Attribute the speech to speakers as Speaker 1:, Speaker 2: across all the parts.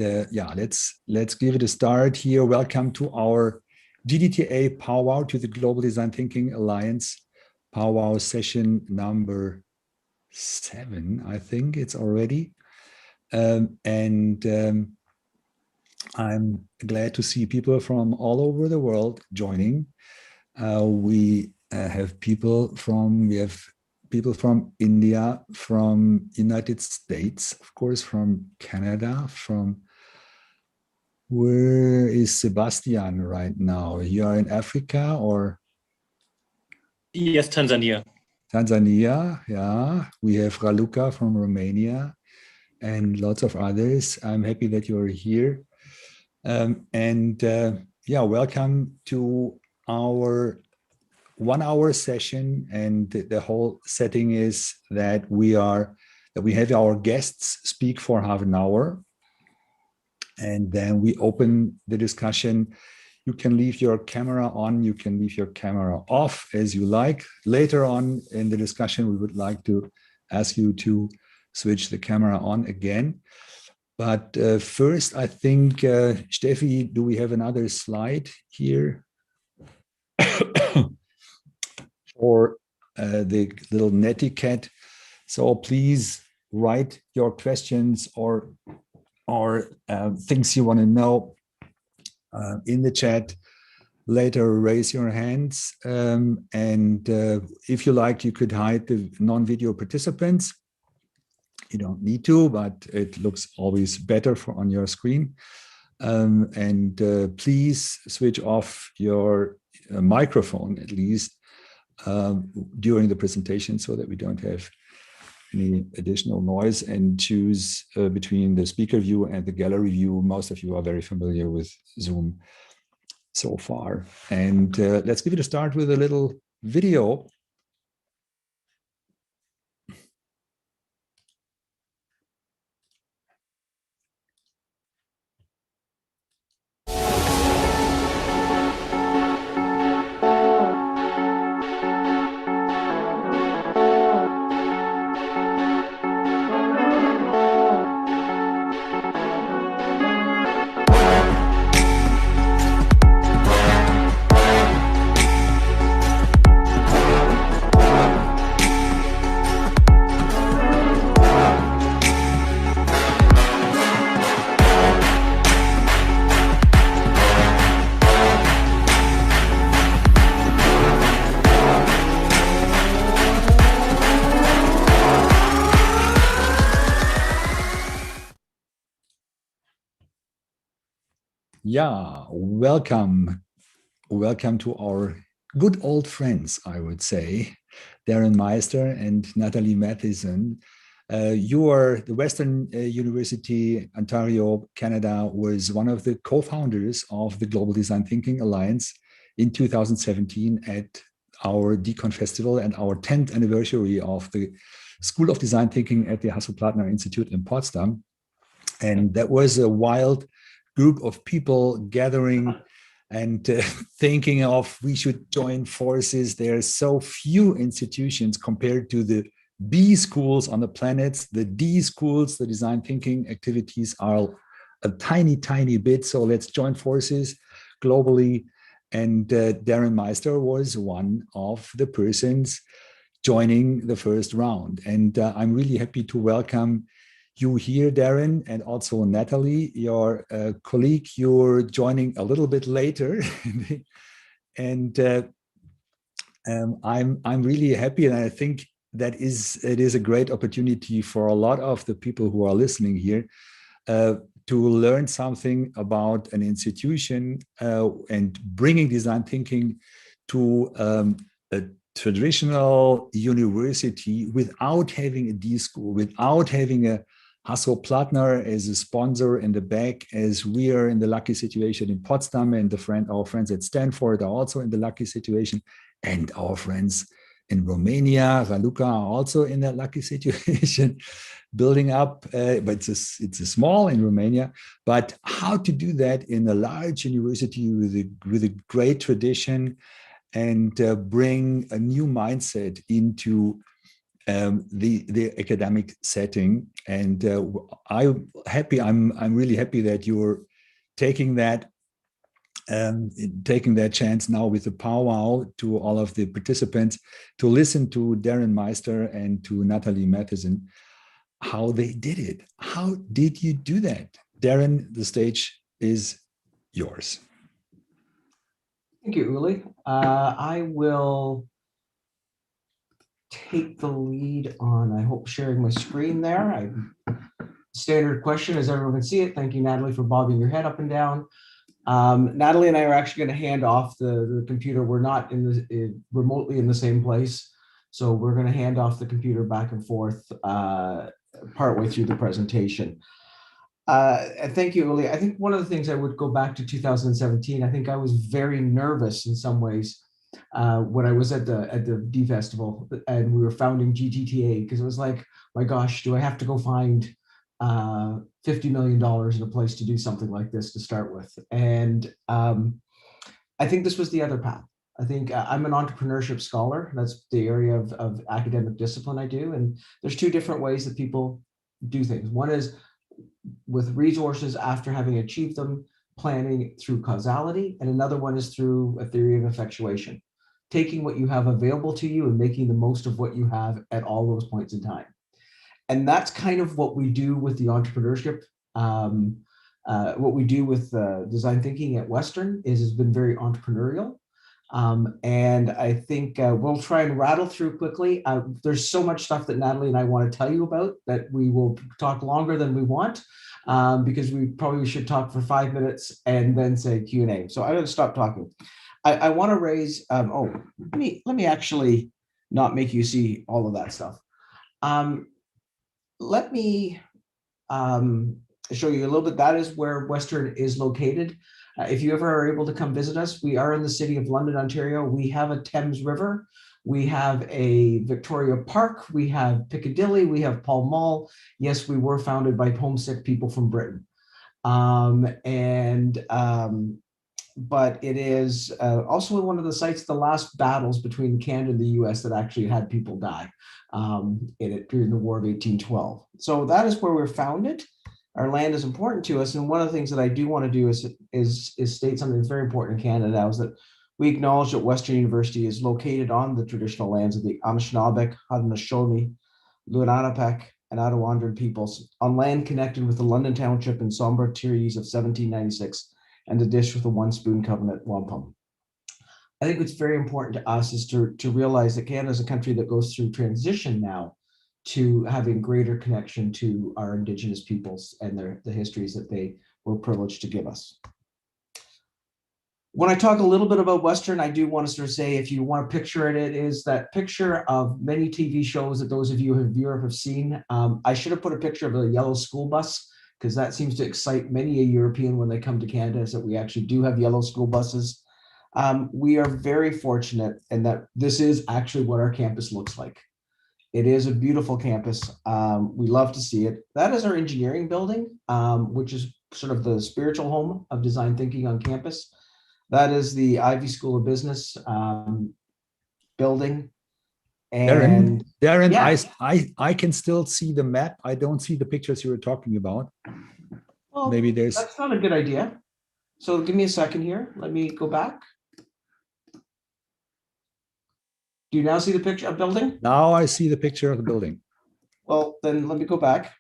Speaker 1: Yeah, let's give it a start here. Welcome to our GDTA powwow, to the Global Design Thinking Alliance powwow session number 7. I think it's already, I'm glad to see people from all over the world joining. We have people from India, from United States, of course, from Canada, from where is Sebastian right now? You are in Africa or?
Speaker 2: Yes, Tanzania.
Speaker 1: Tanzania, yeah. We have Raluca from Romania and lots of others. I'm happy that you're here. Yeah, welcome to our 1-hour session. And the whole setting is that we have our guests speak for half an hour. And then we open the discussion. You can leave your camera on, you can leave your camera off as you like. Later on in the discussion, we would like to ask you to switch the camera on again. But first, I think, Steffi, do we have another slide here for the little netiquette? So please write your questions or things you want to know in the chat. Later, raise your hands. If you like, you could hide the non-video participants. You don't need to, but it looks always better on your screen. Please switch off your microphone, at least during the presentation, so that we don't have any additional noise, and choose between the speaker view and the gallery view. Most of you are very familiar with Zoom so far. And let's give it a start with a little video. Yeah, welcome to our good old friends, I would say, Darren Meister and Natalie Mathieson. You are the Western University, Ontario, Canada, was one of the co-founders of the Global Design Thinking Alliance in 2017 at our DCON Festival and our 10th anniversary of the School of Design Thinking at the Hasso-Plattner Institute in Potsdam. And that was a wild group of people gathering and thinking of we should join forces. There are so few institutions compared to the B schools on the planet. The D schools, the design thinking activities are a tiny, tiny bit. So let's join forces globally. And Darren Meister was one of the persons joining the first round. And I'm really happy to welcome you here, Darren, and also Natalie, your colleague. You're joining a little bit later, and I'm really happy, and I think it is a great opportunity for a lot of the people who are listening here to learn something about an institution and bringing design thinking to a traditional university without having a D school, without having a Hasso-Plattner as a sponsor in the back, as we are in the lucky situation in Potsdam, and our friends at Stanford are also in the lucky situation, and our friends in Romania, Raluca, are also in that lucky situation, building up, but it's a small in Romania. But how to do that in a large university with a great tradition, and bring a new mindset into the academic setting. And I'm really happy that you're taking that chance now with the powwow to all of the participants to listen to Darren Meister and to Natalie Mathieson, how they did it. How did you do that? Darren, the stage is yours.
Speaker 3: Thank you, Uli. I will take the lead on, I hope, sharing my screen there. Standard question, as everyone can see it. Thank you, Natalie, for bobbing your head up and down. Natalie and I are actually going to hand off the computer. We're not remotely in the same place, so we're going to hand off the computer back and forth partway through the presentation. Thank you, Uli. I think one of the things I would go back to 2017. I think I was very nervous in some ways when I was at the D Festival and we were founding GDTA, because it was like, my gosh, do I have to go find $50 million in a place to do something like this to start with? And I think this was the other path. I think I'm an entrepreneurship scholar. That's the area of academic discipline I do. And there's two different ways that people do things. One is with resources after having achieved them, planning through causality. And another one is through a theory of effectuation, taking what you have available to you and making the most of what you have at all those points in time. And that's kind of what we do with the entrepreneurship. What we do with design thinking at Western has been very entrepreneurial. And I think we'll try and rattle through quickly. There's so much stuff that Natalie and I want to tell you about that we will talk longer than we want, because we probably should talk for 5 minutes and then say Q&A. So I'm going to stop talking. I want to raise, let me actually not make you see all of that stuff. Let me show you a little bit. That is where Western is located. If you ever are able to come visit us, we are in the city of London, Ontario. We have a Thames River. We have a Victoria Park. We have Piccadilly. We have Pall Mall. Yes, we were founded by homesick people from Britain. But it is also one of the sites, the last battles between Canada and the US that actually had people die in it during the War of 1812. So that is where we're founded. Our land is important to us. And one of the things that I do want to do is state something that's very important in Canada now, is that we acknowledge that Western University is located on the traditional lands of the Anishinaabe, Haudenosaunee, Lenape, and Attawandan peoples, on land connected with the London Township and Sombra Treaties of 1796 and the Dish with the One Spoon Covenant wampum. I think what's very important to us is to realize that Canada is a country that goes through transition now to having greater connection to our Indigenous peoples and the histories that they were privileged to give us. When I talk a little bit about Western, I do want to sort of say, if you want to picture it, it is that picture of many TV shows that those of you who have Europe have seen. I should have put a picture of a yellow school bus, because that seems to excite many a European when they come to Canada, is that we actually do have yellow school buses. We are very fortunate in that this is actually what our campus looks like. It is a beautiful campus. We love to see it. That is our engineering building, which is sort of the spiritual home of design thinking on campus. That is the Ivey School of Business building. And
Speaker 1: Darren,
Speaker 3: yeah.
Speaker 1: I can still see the map. I don't see the pictures you were talking about.
Speaker 3: Well,
Speaker 1: maybe there's.
Speaker 3: That's not a good idea. So give me a second here. Let me go back. Do you now see the picture of building?
Speaker 1: Now I see the picture of the building.
Speaker 3: Well, then let me go back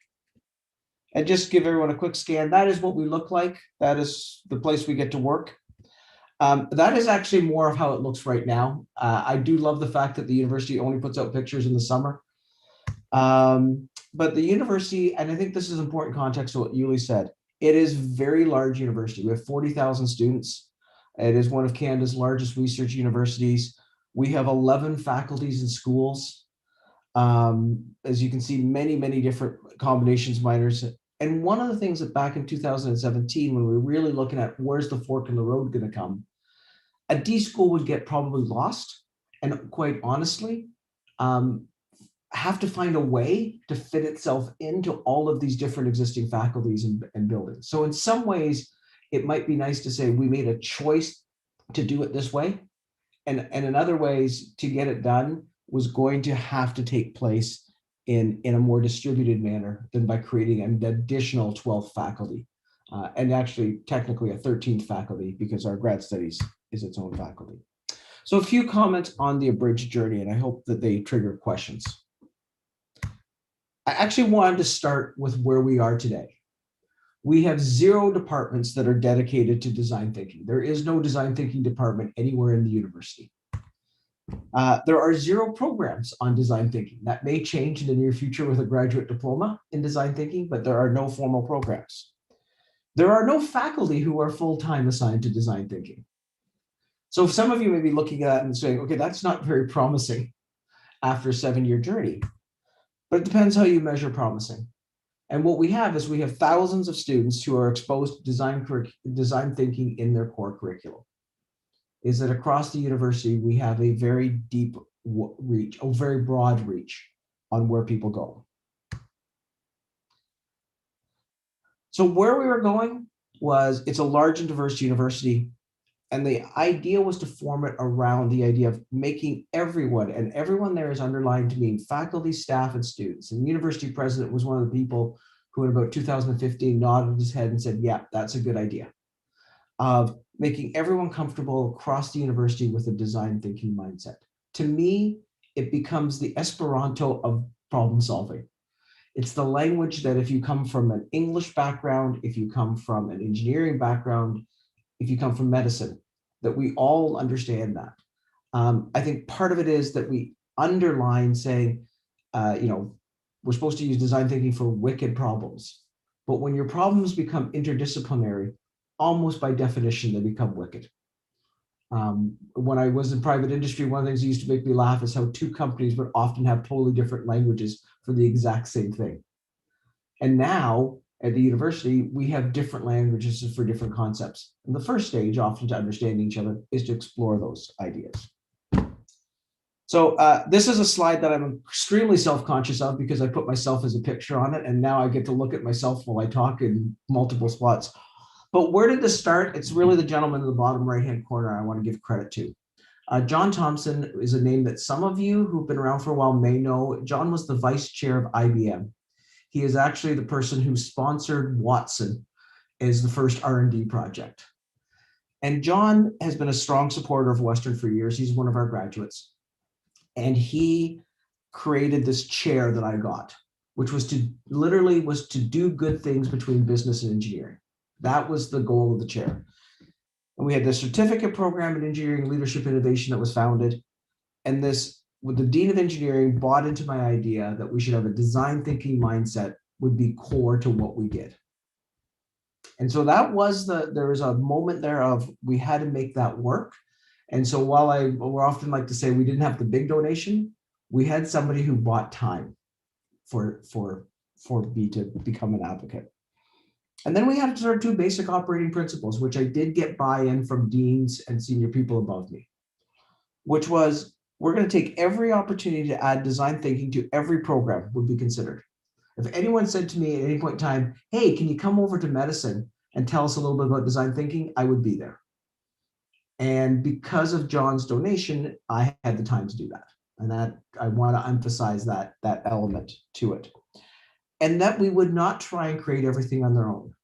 Speaker 3: and just give everyone a quick scan. That is what we look like. That is the place we get to work. That is actually more of how it looks right now. I do love the fact that the university only puts out pictures in the summer. But the university, and I think this is important context to what Uli said, it is a very large university. We have 40,000 students. It is one of Canada's largest research universities. We have 11 faculties and schools. As you can see, many, many different combinations, minors. And one of the things that back in 2017, when we were really looking at where's the fork in the road going to come, a D school would get probably lost, and quite honestly, have to find a way to fit itself into all of these different existing faculties and buildings. So in some ways, it might be nice to say we made a choice to do it this way. And in other ways, to get it done, was going to have to take place in a more distributed manner than by creating an additional 12th faculty, and actually technically a 13th faculty, because our grad studies is its own faculty. So a few comments on the abridged journey, and I hope that they trigger questions. I actually wanted to start with where we are today. We have 0 departments that are dedicated to design thinking. There is no design thinking department anywhere in the university. There are 0 programs on design thinking. That may change in the near future with a graduate diploma in design thinking, but there are no formal programs. There are no faculty who are full-time assigned to design thinking. So some of you may be looking at that and saying, okay, that's not very promising after a 7-year journey, but it depends how you measure promising. And what we have is we have thousands of students who are exposed to design thinking in their core curriculum. Is that across the university, we have a very deep reach, a very broad reach on where people go. So where we were going was, it's a large and diverse university. And the idea was to form it around the idea of making everyone, and everyone there is underlined to mean faculty, staff, and students. And the university president was one of the people who in about 2015 nodded his head and said, yeah, that's a good idea. Of making everyone comfortable across the university with a design thinking mindset. To me, it becomes the Esperanto of problem solving. It's the language that if you come from an English background, if you come from an engineering background, if you come from medicine, that we all understand that. I think part of it is that we underline saying, we're supposed to use design thinking for wicked problems. But when your problems become interdisciplinary, almost by definition, they become wicked. When I was in private industry, one of the things that used to make me laugh is how 2 companies would often have totally different languages for the exact same thing. And now at the university, we have different languages for different concepts. And the first stage, often to understanding each other, is to explore those ideas. So this is a slide that I'm extremely self-conscious of because I put myself as a picture on it. And now I get to look at myself while I talk in multiple spots. But where did this start? It's really the gentleman in the bottom right-hand corner I want to give credit to. John Thompson is a name that some of you who've been around for a while may know. John was the vice chair of IBM. He is actually the person who sponsored Watson as the first R&D project. And John has been a strong supporter of Western for years. He's one of our graduates. And he created this chair that I got, which was to literally was to do good things between business and engineering. That was the goal of the chair. And we had the certificate program in engineering leadership innovation that was founded. And this, with the dean of engineering, bought into my idea that we should have a design thinking mindset would be core to what we did. And so that was there was a moment there of we had to make that work. And so while we often like to say we didn't have the big donation, we had somebody who bought time for me to become an advocate. And then we had sort of 2 basic operating principles, which I did get buy-in from deans and senior people above me, which was we're going to take every opportunity to add design thinking to every program would be considered. If anyone said to me at any point in time, hey, can you come over to medicine and tell us a little bit about design thinking, I would be there. And because of John's donation, I had the time to do that. And that I want to emphasize that element to it. And that we would not try and create everything on their own.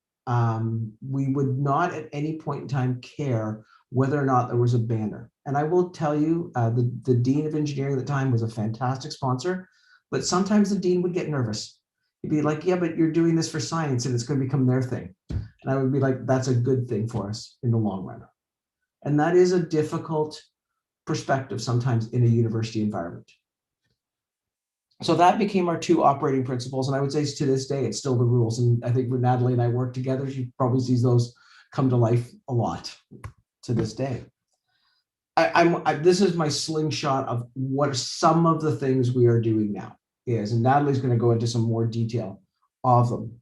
Speaker 3: We would not at any point in time care whether or not there was a banner. And I will tell you, the dean of engineering at the time was a fantastic sponsor, but sometimes the dean would get nervous. He'd be like, yeah, but you're doing this for science and it's going to become their thing. And I would be like, that's a good thing for us in the long run. And that is a difficult perspective sometimes in a university environment. So that became our 2 operating principles. And I would say to this day, it's still the rules. And I think when Natalie and I work together, she probably sees those come to life a lot to this day. This is my slingshot of what some of the things we are doing now is, and Natalie's going to go into some more detail of them.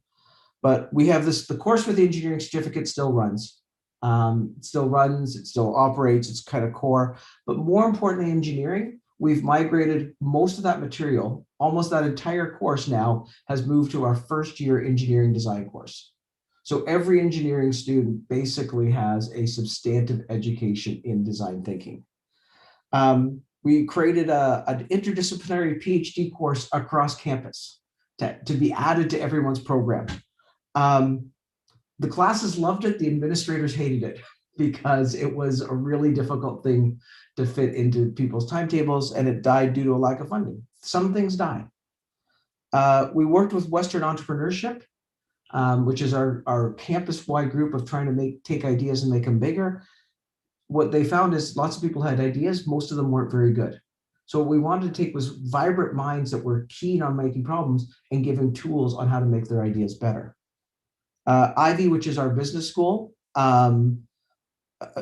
Speaker 3: But we have this, the course for the engineering certificate still runs. It still operates, it's kind of core. But more importantly, engineering, we've migrated most of that material, almost that entire course now has moved to our first year engineering design course. So every engineering student basically has a substantive education in design thinking. we created an interdisciplinary PhD course across campus to be added to everyone's program. The classes loved it, the administrators hated it because it was a really difficult thing to fit into people's timetables, and it died due to a lack of funding. Some things die. We worked with Western Entrepreneurship, which is our campus-wide group of trying to take ideas and make them bigger. What they found is lots of people had ideas, most of them weren't very good. So what we wanted to take was vibrant minds that were keen on making problems and give them tools on how to make their ideas better. Ivey, which is our business school,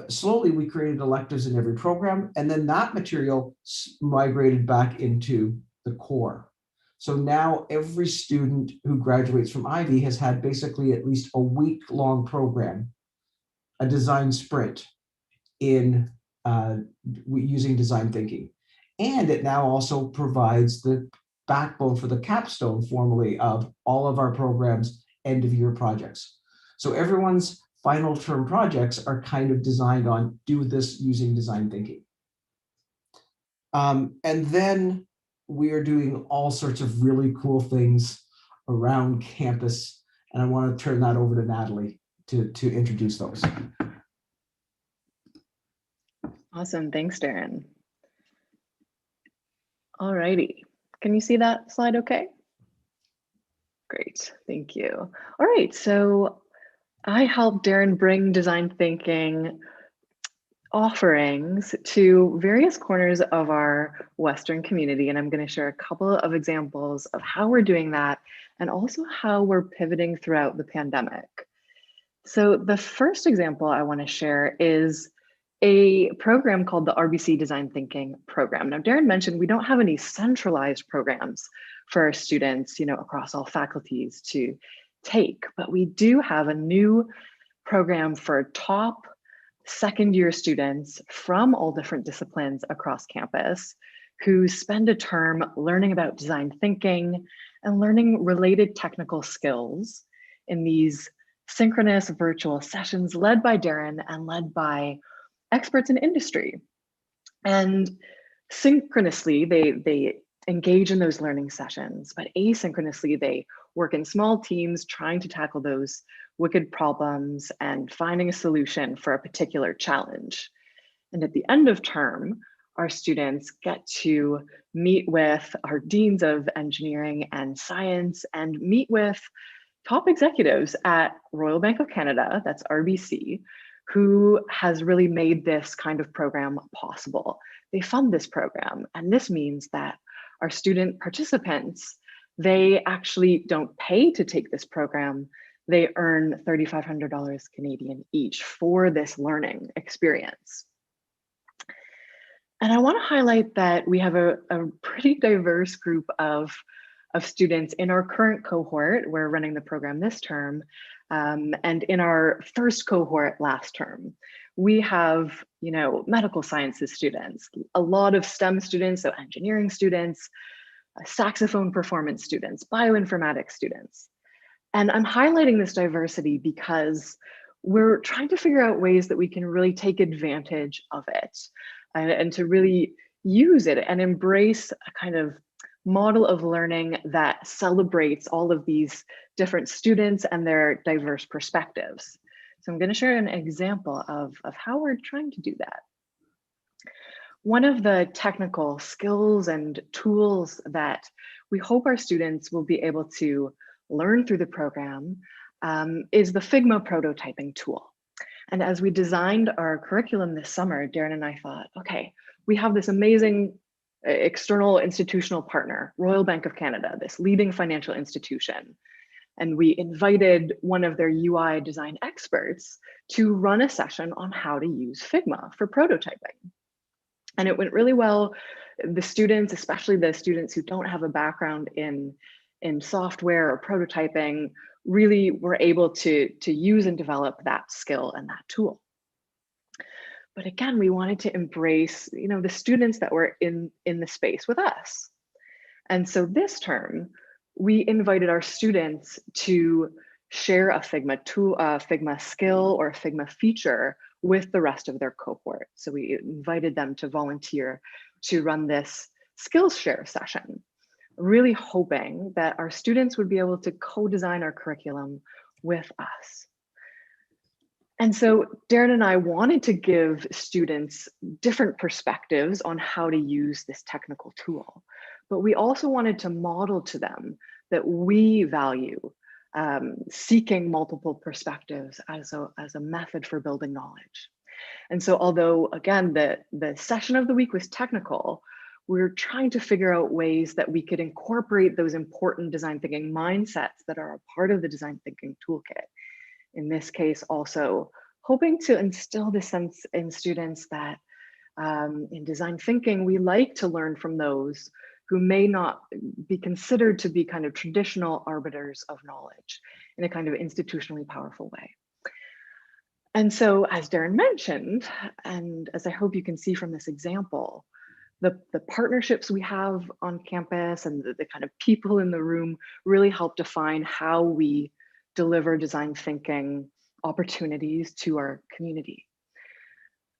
Speaker 3: slowly we created electives in every program, and then that material migrated back into the core. So now every student who graduates from Ivey has had basically at least a week-long program, a design sprint in using design thinking. And it now also provides the backbone for the capstone formally of all of our programs' end-of-year projects. So everyone's final term projects are kind of designed on do this using design thinking. And then we are doing all sorts of really cool things around campus. And I want to turn that over to Natalie to introduce those.
Speaker 4: Awesome, thanks, Darren. All righty, can you see that slide okay? Great, thank you. All right, so I helped Darren bring design thinking offerings to various corners of our Western community, and I'm going to share a couple of examples of how we're doing that and also how we're pivoting throughout the pandemic. So the first example I want to share is a program called the RBC Design Thinking Program. Now, Darren mentioned we don't have any centralized programs for our students, across all faculties to take, but we do have a new program for top second-year students from all different disciplines across campus who spend a term learning about design thinking and learning related technical skills in these synchronous virtual sessions led by Darren and led by experts in industry. And synchronously, they engage in those learning sessions, but asynchronously, they work in small teams trying to tackle those wicked problems and finding a solution for a particular challenge. And at the end of term, our students get to meet with our deans of engineering and science and meet with top executives at Royal Bank of Canada, that's RBC, who has really made this kind of program possible. They fund this program, and this means that our student participants, they actually don't pay to take this program. They earn $3,500 Canadian each for this learning experience. And I want to highlight that we have a pretty diverse group of students in our current cohort. We're running the program this term, and in our first cohort last term. We have, medical sciences students, a lot of STEM students, so engineering students, saxophone performance students, bioinformatics students. And I'm highlighting this diversity because we're trying to figure out ways that we can really take advantage of it and to really use it and embrace a kind of model of learning that celebrates all of these different students and their diverse perspectives. So I'm going to share an example of how we're trying to do that. One of the technical skills and tools that we hope our students will be able to learn through the program is the Figma prototyping tool. And as we designed our curriculum this summer, Darren and I thought, okay, we have this amazing external institutional partner, Royal Bank of Canada, this leading financial institution. And we invited one of their UI design experts to run a session on how to use Figma for prototyping. And it went really well. The students, especially the students who don't have a background in software or prototyping, really were able to use and develop that skill and that tool. But again, we wanted to embrace, the students that were in the space with us. And so this term, we invited our students to share a Figma tool, a Figma skill or a Figma feature with the rest of their cohort. So we invited them to volunteer to run this skills share session, really hoping that our students would be able to co-design our curriculum with us. And so Darren and I wanted to give students different perspectives on how to use this technical tool, but we also wanted to model to them that we value seeking multiple perspectives as a method for building knowledge. And so although, again, the session of the week was technical, we're trying to figure out ways that we could incorporate those important design thinking mindsets that are a part of the design thinking toolkit. In this case, also hoping to instill the sense in students that in design thinking, we like to learn from those who may not be considered to be kind of traditional arbiters of knowledge in a kind of institutionally powerful way. And so, as Darren mentioned, and as I hope you can see from this example, the partnerships we have on campus and the kind of people in the room really help define how we deliver design thinking opportunities to our community.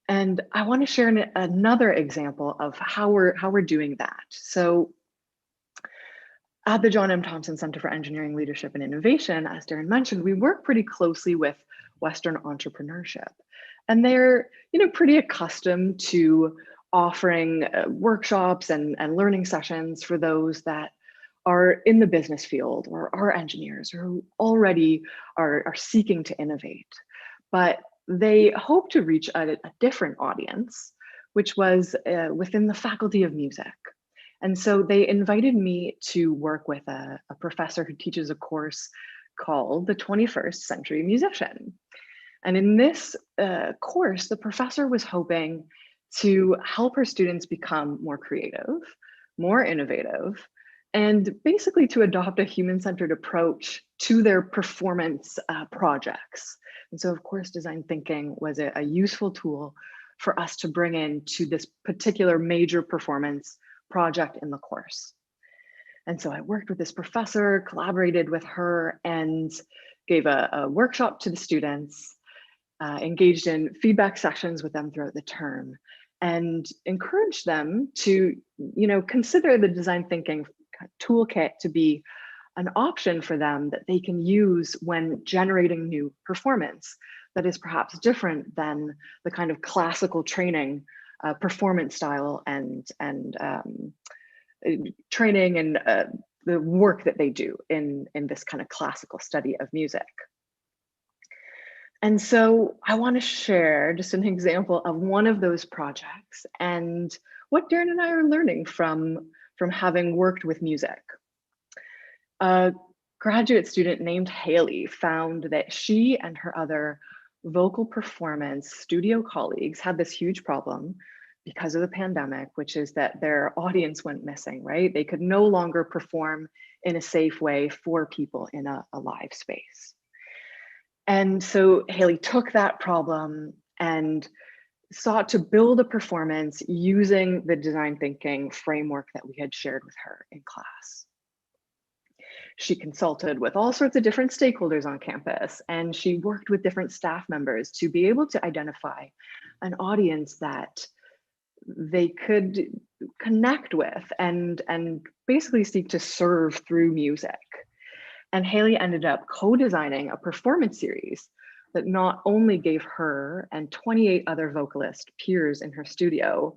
Speaker 4: And I want to share another example of how we're doing that. So at the John M. Thompson Center for Engineering, Leadership, and Innovation, as Darren mentioned, we work pretty closely with Western entrepreneurship. And they're pretty accustomed to offering workshops and learning sessions for those that are in the business field or are engineers or who already are seeking to innovate. But they hope to reach a different audience, which was within the Faculty of Music. And so they invited me to work with a professor who teaches a course called The 21st Century Musician. And in this course, the professor was hoping to help her students become more creative, more innovative, and basically to adopt a human-centered approach to their performance projects. And so, of course, design thinking was a useful tool for us to bring into this particular major performance project in the course. And so I worked with this professor, collaborated with her, and gave a workshop to the students, engaged in feedback sessions with them throughout the term, and encouraged them to consider the design thinking toolkit to be an option for them that they can use when generating new performance that is perhaps different than the kind of classical training performance style and training and the work that they do in this kind of classical study of music. And so I want to share just an example of one of those projects and what Darren and I are learning from having worked with music. A graduate student named Haley found that she and her other vocal performance studio colleagues had this huge problem because of the pandemic, which is that their audience went missing, right? They could no longer perform in a safe way for people in a live space. And so Haley took that problem and sought to build a performance using the design thinking framework that we had shared with her in class. She consulted with all sorts of different stakeholders on campus, and she worked with different staff members to be able to identify an audience that they could connect with and basically seek to serve through music. And Haley ended up co-designing a performance series that not only gave her and 28 other vocalist peers in her studio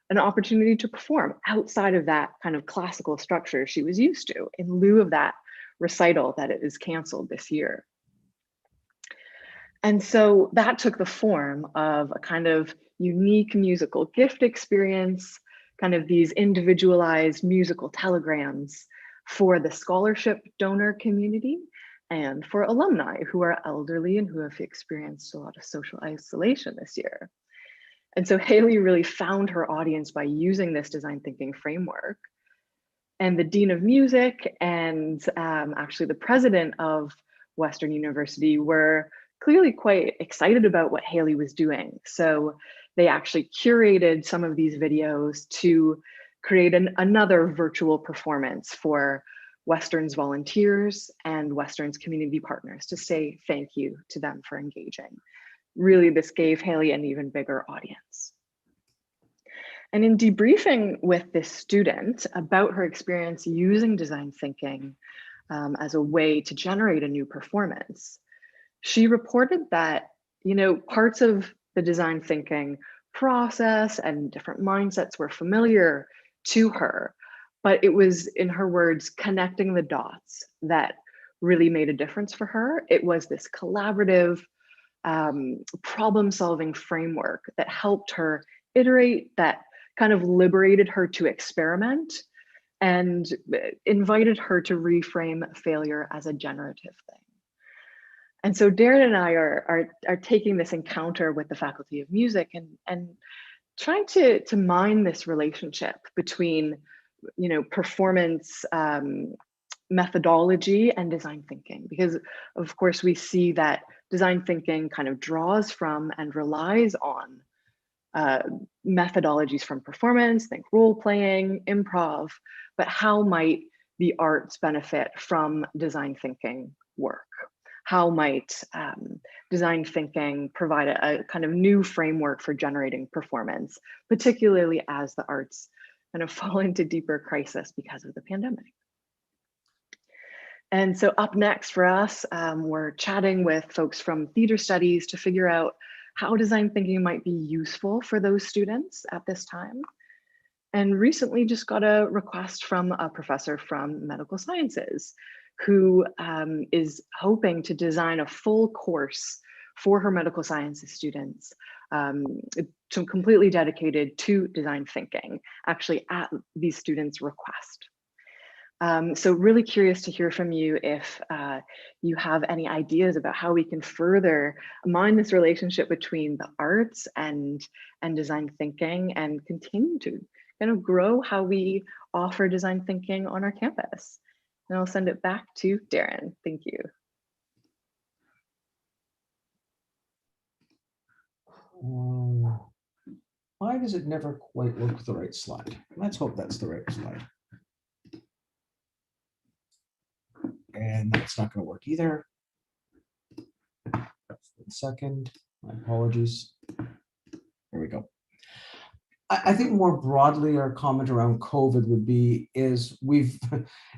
Speaker 4: an opportunity to perform outside of that kind of classical structure she was used to, in lieu of that recital that it is canceled this year. And so that took the form of a kind of unique musical gift experience, kind of these individualized musical telegrams for the scholarship donor community and for alumni who are elderly and who have experienced a lot of social isolation this year. And so Haley really found her audience by using this design thinking framework. And the Dean of Music and actually the president of Western University were clearly quite excited about what Haley was doing. So they actually curated some of these videos to create another virtual performance for Western's volunteers and Western's community partners to say thank you to them for engaging really this gave Haley an even bigger audience. And in debriefing with this student about her experience using design thinking as a way to generate a new performance, she reported that, parts of the design thinking process and different mindsets were familiar to her, but it was, in her words, connecting the dots that really made a difference for her. It was this collaborative problem-solving framework that helped her iterate, that kind of liberated her to experiment and invited her to reframe failure as a generative thing. And so Darren and I are taking this encounter with the Faculty of Music and trying to mine this relationship between, performance methodology and design thinking, because of course we see that design thinking kind of draws from and relies on methodologies from performance, think role playing, improv, but how might the arts benefit from design thinking work? How might design thinking provide a kind of new framework for generating performance, particularly as the arts kind of fall into deeper crisis because of the pandemic? And so up next for us, we're chatting with folks from theater studies to figure out how design thinking might be useful for those students at this time. And recently just got a request from a professor from medical sciences who is hoping to design a full course for her medical sciences students, completely dedicated to design thinking, actually at these students' request. So really curious to hear from you if you have any ideas about how we can further mine this relationship between the arts and design thinking and continue to kind of grow how we offer design thinking on our campus. And I'll send it back to Darren. Thank you.
Speaker 3: Why does it never quite work with the right slide? Let's hope that's the right slide. And that's not going to work either. 1 second, my apologies. There we go. I think more broadly, our comment around COVID would be it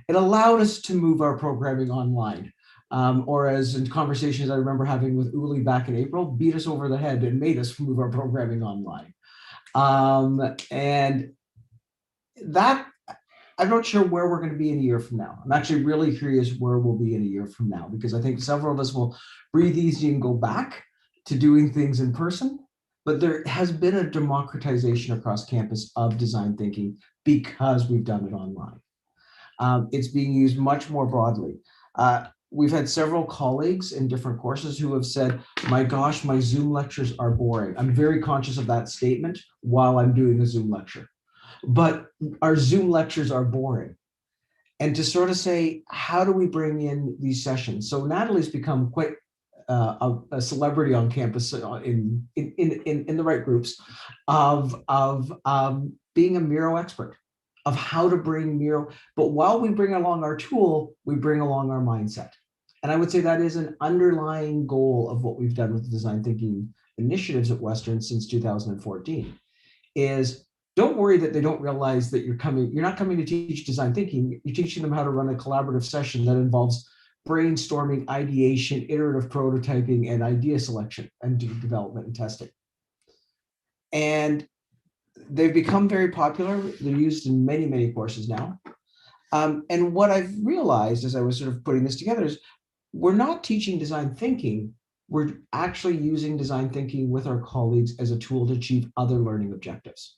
Speaker 3: allowed us to move our programming online. Or as in conversations I remember having with Uli back in April, beat us over the head and made us move our programming online. And that, I'm not sure where we're going to be in a year from now. I'm actually really curious where we'll be in a year from now, because I think several of us will breathe easy and go back to doing things in person. But there has been a democratization across campus of design thinking because we've done it online. It's being used much more broadly. We've had several colleagues in different courses who have said, my gosh, my Zoom lectures are boring. I'm very conscious of that statement while I'm doing a Zoom lecture. But our Zoom lectures are boring. And to sort of say, how do we bring in these sessions? So Natalie's become quite a celebrity on campus in the right groups of being a Miro expert, of how to bring Miro. But while we bring along our tool, we bring along our mindset. And I would say that is an underlying goal of what we've done with the design thinking initiatives at Western since 2014, is don't worry that they don't realize that you're not coming to teach design thinking, you're teaching them how to run a collaborative session that involves brainstorming, ideation, iterative prototyping, and idea selection and development and testing. And they've become very popular. They're used in many, many courses now. And what I've realized as I was sort of putting this together is we're not teaching design thinking. We're actually using design thinking with our colleagues as a tool to achieve other learning objectives.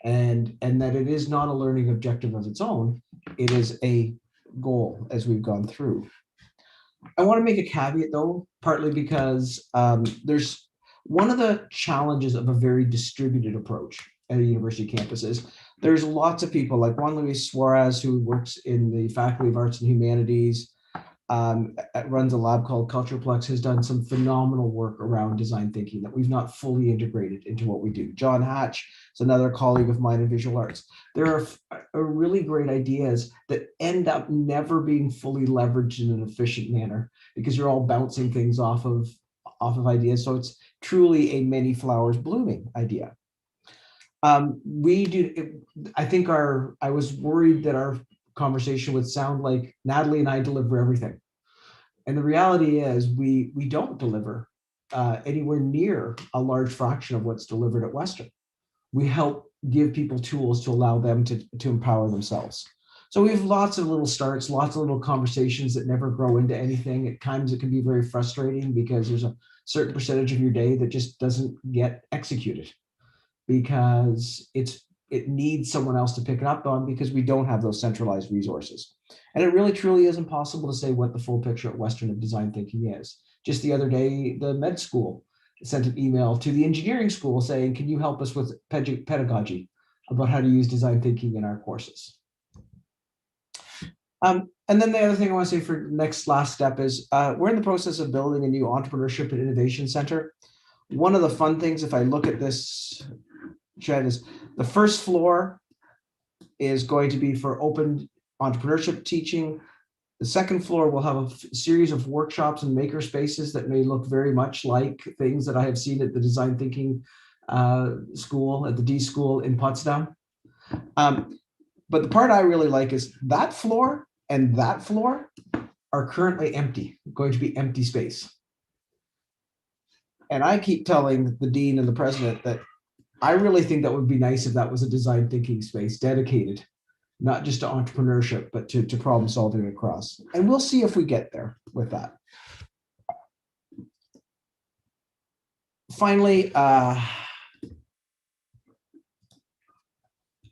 Speaker 3: And that it is not a learning objective of its own. It is a goal as we've gone through. I want to make a caveat though, partly because there's one of the challenges of a very distributed approach at a university campus is there's lots of people like Juan Luis Suarez, who works in the Faculty of Arts and Humanities, runs a lab called Cultureplex, has done some phenomenal work around design thinking that we've not fully integrated into what we do. John Hatch is another colleague of mine in visual arts. There are really great ideas that end up never being fully leveraged in an efficient manner because you're all bouncing things off of off of ideas. So it's truly a many flowers blooming idea. I was worried that our conversation would sound like Natalie and I deliver everything. And the reality is we don't deliver anywhere near a large fraction of what's delivered at Western. We help give people tools to allow them to empower themselves. So we have lots of little starts, lots of little conversations that never grow into anything. At times it can be very frustrating because there's a certain percentage of your day that just doesn't get executed because it needs someone else to pick it up on because we don't have those centralized resources. And it really truly is impossible to say what the full picture at Western of design thinking is. Just the other day, the med school sent an email to the engineering school saying, can you help us with pedagogy about how to use design thinking in our courses? And then the other thing I want to say for last step is we're in the process of building a new entrepreneurship and innovation center. One of the fun things, if I look at this shed, is the first floor is going to be for open entrepreneurship teaching. The second floor will have a series of workshops and maker spaces that may look very much like things that I have seen at the design thinking school, at the D-School in Potsdam. But the part I really like is that floor and that floor are currently empty, going to be empty space. And I keep telling the dean and the president that I really think that would be nice if that was a design thinking space dedicated, not just to entrepreneurship, but to problem solving across. And we'll see if we get there with that. Finally,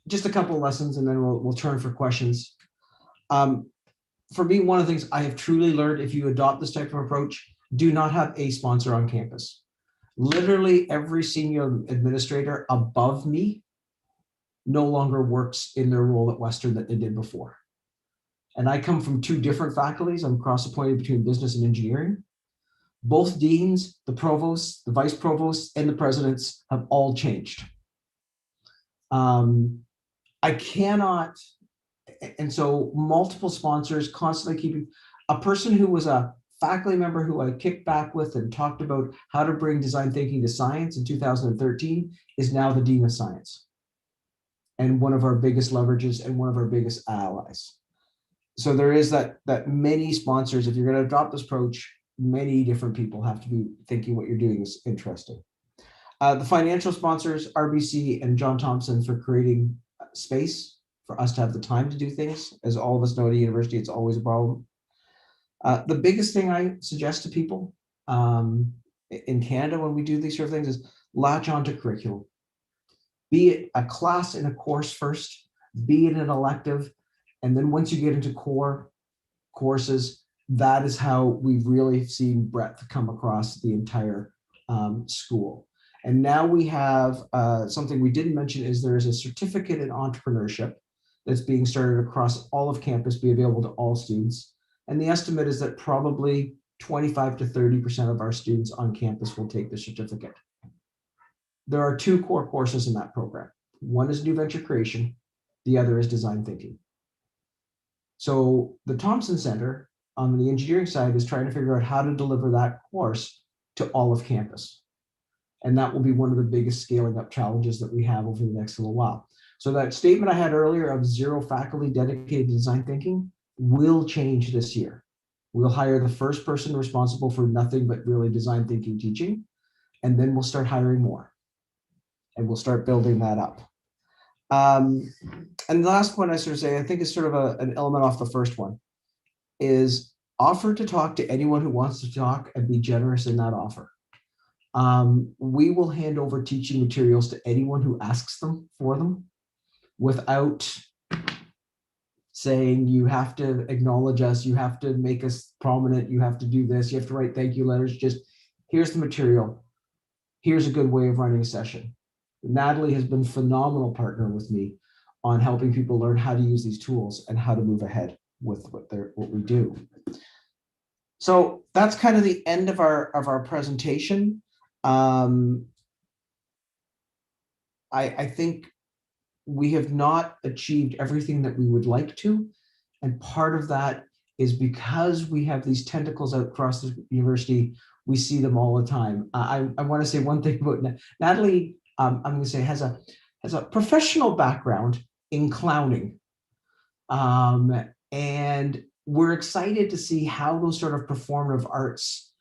Speaker 3: just a couple of lessons and then we'll turn for questions. For me, one of the things I have truly learned, if you adopt this type of approach, do not have a sponsor on campus. Literally every senior administrator above me no longer works in their role at Western that they did before. And I come from two different faculties. I'm cross-appointed between business and engineering. Both deans, the provosts, the vice provosts, and the presidents have all changed. I cannot, and so multiple sponsors constantly keeping, a person who was a faculty member who I kicked back with and talked about how to bring design thinking to science in 2013 is now the Dean of Science and one of our biggest leverages and one of our biggest allies. So there is that many sponsors, if you're going to adopt this approach, many different people have to be thinking what you're doing is interesting. The financial sponsors, RBC and John Thompson, for creating space for us to have the time to do things. As all of us know at a university, it's always a problem. The biggest thing I suggest to people in Canada when we do these sort of things is latch onto curriculum. Be it a class in a course first, be it an elective, and then once you get into core courses, that is how we've really seen breadth come across the entire school. And now we have something we didn't mention is there is a certificate in entrepreneurship that's being started across all of campus, be available to all students. And the estimate is that probably 25 to 30% of our students on campus will take the certificate. There are two core courses in that program. One is new venture creation, the other is design thinking. So the Thompson Center on the engineering side is trying to figure out how to deliver that course to all of campus. And that will be one of the biggest scaling up challenges that we have over the next little while. So that statement I had earlier of 0 faculty dedicated to design thinking will change this year. We'll hire the first person responsible for nothing but really design thinking teaching, and then we'll start hiring more. And we'll start building that up. And the last point I sort of say, I think is sort of an element off the first one, is offer to talk to anyone who wants to talk and be generous in that offer. We will hand over teaching materials to anyone who asks them for them without saying you have to acknowledge us, you have to make us prominent, you have to do this, you have to write thank you letters. Just here's the material. Here's a good way of running a session. Natalie has been a phenomenal partner with me on helping people learn how to use these tools and how to move ahead with what we do. So that's kind of the end of our presentation. I think we have not achieved everything that we would like to. And part of that is because we have these tentacles out across the university, we see them all the time. I want to say one thing about Natalie. I'm going to say has a professional background in clowning, and we're excited to see how those sort of performative arts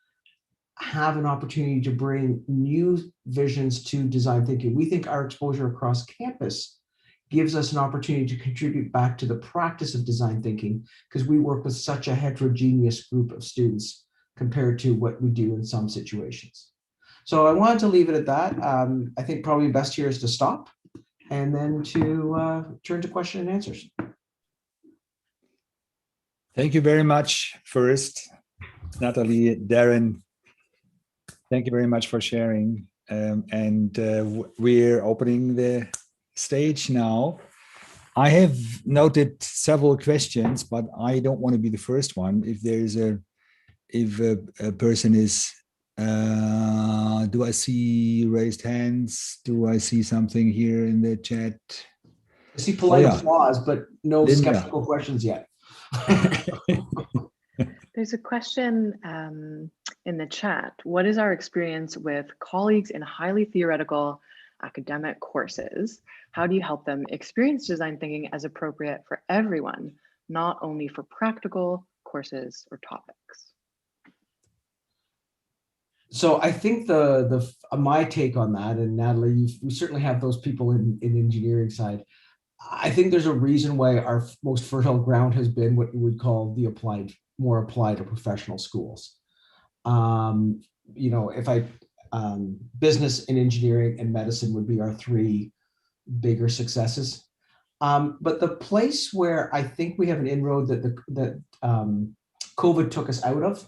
Speaker 3: have an opportunity to bring new visions to design thinking. We think our exposure across campus gives us an opportunity to contribute back to the practice of design thinking, because we work with such a heterogeneous group of students compared to what we do in some situations. So I wanted to leave it at that. I think probably best here is to stop and then to turn to question and answers.
Speaker 1: Thank you very much. First, Natalie, Darren, thank you very much for sharing. We're opening the stage now. I have noted several questions, but I don't want to be the first one. If a person is, do I see raised hands? Do I see something here in the chat?
Speaker 3: I see polite applause, but no skeptical questions yet.
Speaker 4: There's a question in the chat. What is our experience with colleagues in highly theoretical academic courses? How do you help them experience design thinking as appropriate for everyone, not only for practical courses or topics?
Speaker 3: So I think my take on that, and Natalie, we certainly have those people in engineering side. I think there's a reason why our most fertile ground has been what you would call the more applied or professional schools. Business and engineering and medicine would be our three bigger successes. But the place where I think we have an inroad that COVID took us out of,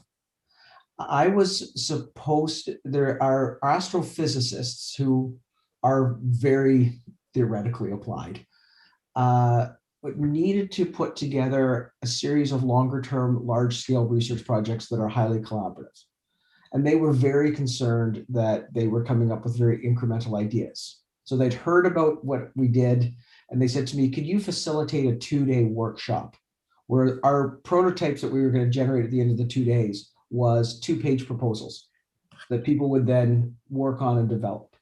Speaker 3: there are astrophysicists who are very theoretically applied, but needed to put together a series of longer-term, large-scale research projects that are highly collaborative. And they were very concerned that they were coming up with very incremental ideas. So they'd heard about what we did, and they said to me, could you facilitate a 2-day workshop where our prototypes that we were going to generate at the end of the 2 days was 2-page proposals that people would then work on and develop.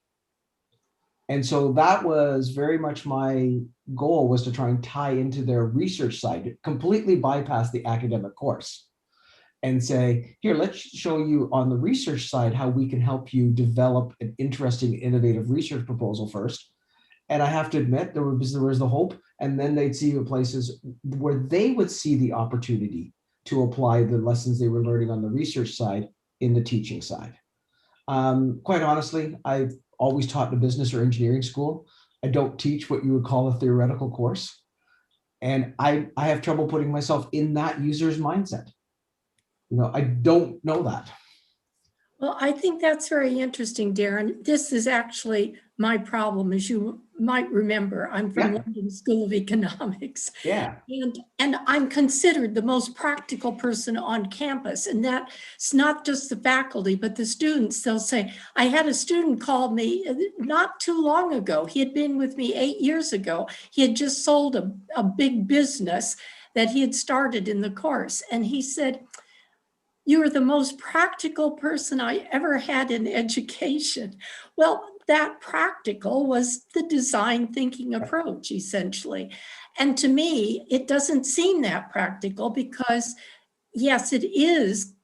Speaker 3: And so that was very much my goal, was to try and tie into their research side, completely bypass the academic course and say, here, let's show you on the research side how we can help you develop an interesting, innovative research proposal first. And I have to admit, there was the hope, and then they'd see places where they would see the opportunity to apply the lessons they were learning on the research side in the teaching side. Quite honestly, I've always taught in a business or engineering school. I don't teach what you would call a theoretical course. And I have trouble putting myself in that user's mindset. I don't know that.
Speaker 5: Well, I think that's very interesting, Darren. This is actually my problem, as you might remember. I'm from London School of Economics.
Speaker 3: Yeah.
Speaker 5: And I'm considered the most practical person on campus. And that's not just the faculty, but the students. They'll say, I had a student call me not too long ago. He had been with me 8 years ago. He had just sold a big business that he had started in the course. And he said, you are the most practical person I ever had in education. Well, that practical was the design thinking approach, essentially. And to me, it doesn't seem that practical because, yes, it is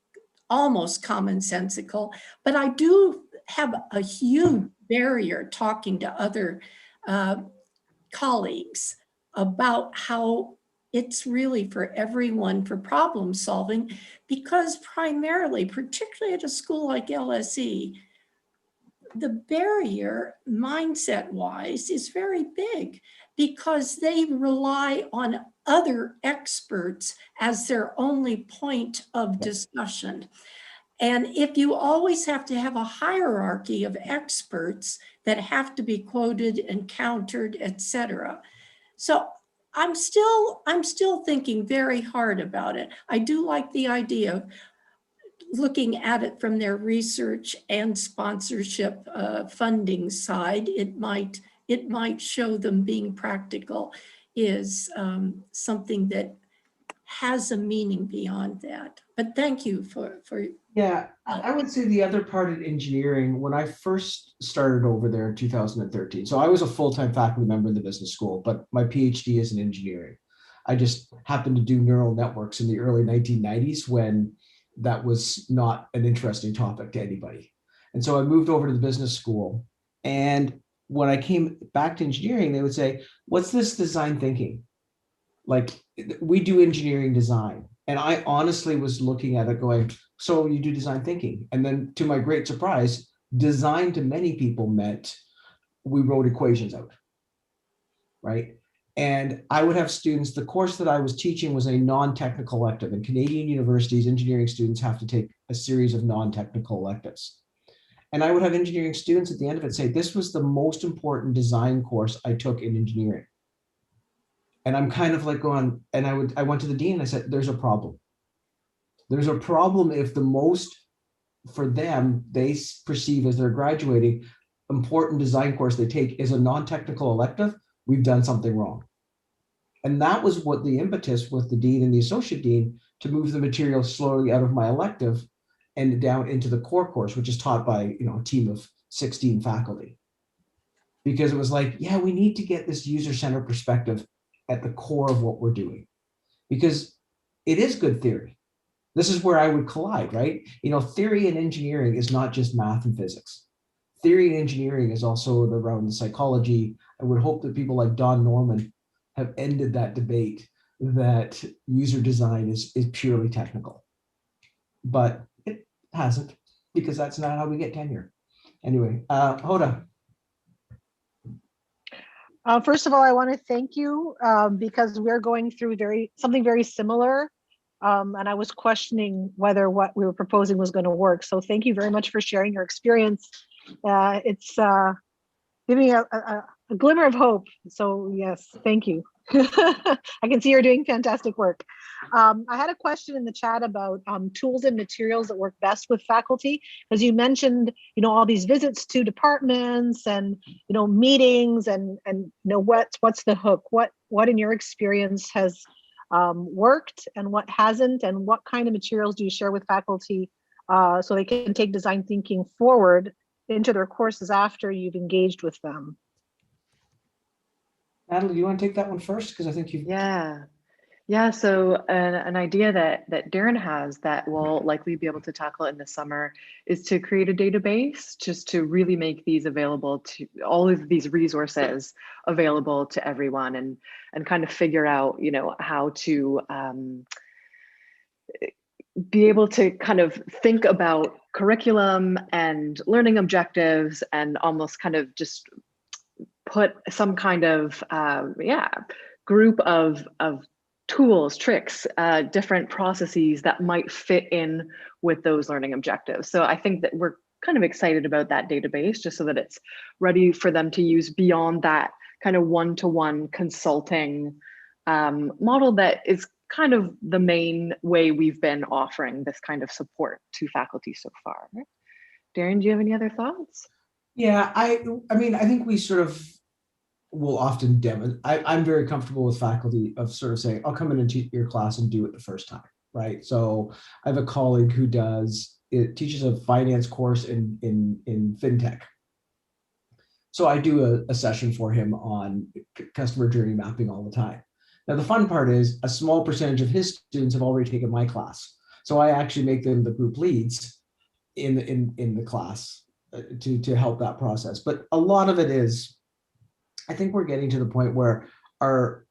Speaker 5: almost commonsensical, but I do have a huge barrier talking to other colleagues about how it's really for everyone for problem solving, because primarily, particularly at a school like LSE, the barrier mindset wise is very big because they rely on other experts as their only point of discussion. And if you always have to have a hierarchy of experts that have to be quoted and countered, etc. So I'm still thinking very hard about it. I do like the idea of looking at it from their research and sponsorship funding side. It might show them being practical is something that has a meaning beyond that. But thank you for
Speaker 3: Yeah, I would say the other part in engineering, when I first started over there in 2013, so I was a full-time faculty member in the business school, but my PhD is in engineering. I just happened to do neural networks in the early 1990s when that was not an interesting topic to anybody. And so I moved over to the business school. And when I came back to engineering, they would say, what's this design thinking? Like, we do engineering design. And I honestly was looking at it going, so you do design thinking. And then to my great surprise, design to many people meant we wrote equations out, right? And I would have students, the course that I was teaching was a non-technical elective. In Canadian universities, engineering students have to take a series of non-technical electives. And I would have engineering students at the end of it say, this was the most important design course I took in engineering. And I'm kind of like going, and I went to the dean and I said, there's a problem. There's a problem if the most, for them, they perceive as they're graduating, important design course they take is a non-technical elective. We've done something wrong. And that was what the impetus with the dean and the associate dean to move the material slowly out of my elective and down into the core course, which is taught by a team of 16 faculty. Because it was like, yeah, we need to get this user-centered perspective at the core of what we're doing. Because it is good theory. This is where I would collide, right? Theory and engineering is not just math and physics. Theory and engineering is also around the psychology. I would hope that people like Don Norman have ended that debate that user design is purely technical. But it hasn't, because that's not how we get tenure. Anyway, Hoda.
Speaker 6: First of all, I want to thank you because we're going through something very similar. And I was questioning whether what we were proposing was going to work. So thank you very much for sharing your experience. It's giving me a glimmer of hope. So yes, thank you. I can see you're doing fantastic work. I had a question in the chat about tools and materials that work best with faculty, as you mentioned, all these visits to departments and meetings and what's the hook? What in your experience has worked and what hasn't, and what kind of materials do you share with faculty so they can take design thinking forward into their courses after you've engaged with them?
Speaker 3: Natalie, do you want to take that one first? Because I think you've...
Speaker 4: Yeah. So an idea that Darren has that we'll likely be able to tackle in the summer is to create a database just to really make these available to all of these resources available to everyone and kind of figure out, how to be able to kind of think about curriculum and learning objectives and almost kind of just put some kind of group of tools, tricks, different processes that might fit in with those learning objectives. So I think that we're kind of excited about that database just so that it's ready for them to use beyond that kind of one-to-one consulting model that is kind of the main way we've been offering this kind of support to faculty so far. Darren, do you have any other thoughts?
Speaker 3: Yeah, I mean, I think we sort of will often I'm very comfortable with faculty of sort of saying, I'll come in and teach your class and do it the first time, right? So I have a colleague who teaches a finance course in fintech. So I do a session for him on customer journey mapping all the time. Now, the fun part is a small percentage of his students have already taken my class. So I actually make them the group leads in the class to help that process. But a lot of it is, I think we're getting to the point where our